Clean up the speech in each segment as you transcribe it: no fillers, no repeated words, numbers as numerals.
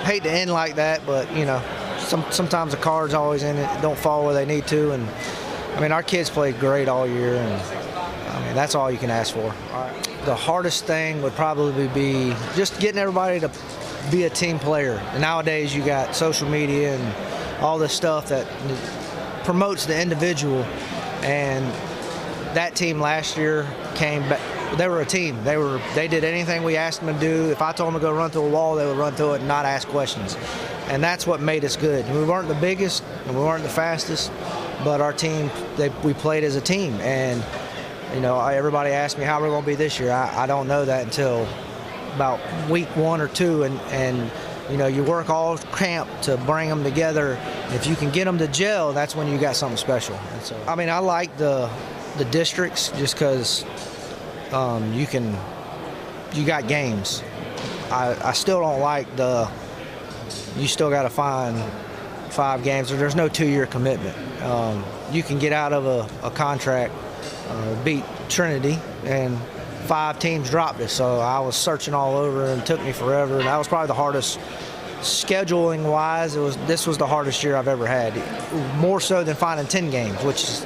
hate to end like that, but sometimes the cards always in it don't fall where they need to, and I mean our kids played great all year, and I mean that's all you can ask for. The hardest thing would probably be just getting everybody to be a team player. And nowadays you got social media and all this stuff that promotes the individual, and that team last year came back. They were a team. They did anything we asked them to do. If I told them to go run through a wall, they would run through it and not ask questions. And that's what made us good. We weren't the biggest and we weren't the fastest, but our team, we played as a team. And everybody asked me how we're going to be this year. I don't know that until about week 1 or 2, and you work all camp to bring them together. If you can get them to gel, that's when you got something special. And so, I mean, I like the districts just because you got games. I still don't like you still got to find 5 games, or there's no 2-year commitment. You can get out of a contract, beat Trinity, and 5 teams dropped us. So I was searching all over, and it took me forever. And that was probably the hardest, scheduling wise. This was the hardest year I've ever had, more so than finding 10 games, which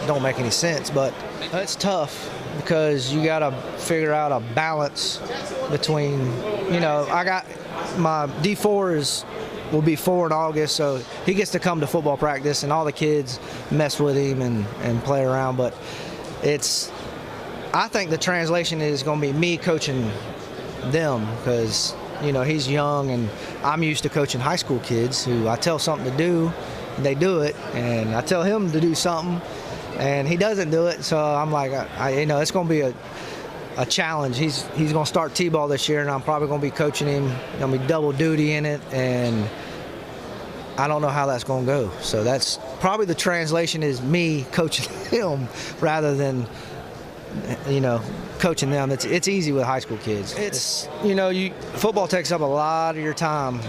don't make any sense. But it's tough because you got to figure out a balance between, I got my D4 will be 4 in August, so he gets to come to football practice, and all the kids mess with him and play around. But I think the translation is going to be me coaching them because, he's young, and I'm used to coaching high school kids who I tell something to do, and they do it, and I tell him to do something, and he doesn't do it. So I'm like, it's going to be a challenge. He's going to start T-ball this year, and I'm probably going to be coaching him. Going to be double duty in it, and I don't know how that's going to go. So that's probably the translation is me coaching him rather than coaching them. It's easy with high school kids. It's football takes up a lot of your time,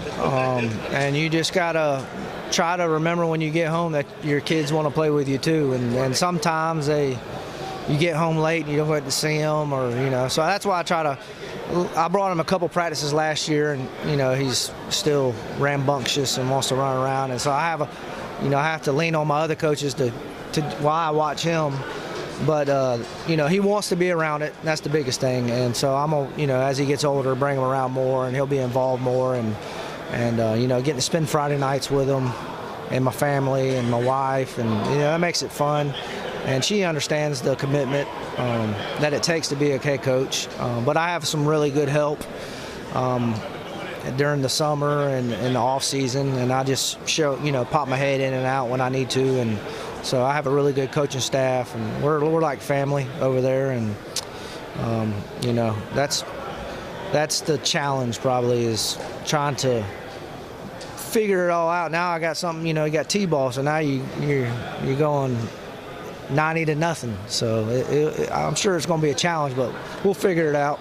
and you just gotta try to remember when you get home that your kids want to play with you too. And sometimes you get home late and you don't get to see them, or So that's why I brought him a couple practices last year, and he's still rambunctious and wants to run around, and so I have to lean on my other coaches to while I watch him. But he wants to be around it. That's the biggest thing. And so I'm gonna, as he gets older, bring him around more, and he'll be involved more, and getting to spend Friday nights with him and my family and my wife, and that makes it fun. And she understands the commitment that it takes to be a head coach. But I have some really good help during the summer and in the off season, and I just pop my head in and out when I need to. And so I have a really good coaching staff, and we're like family over there. And that's the challenge probably, is trying to figure it all out. Now I got something, you got T-ball, so now you're going 90-0. So I'm sure it's going to be a challenge, but we'll figure it out.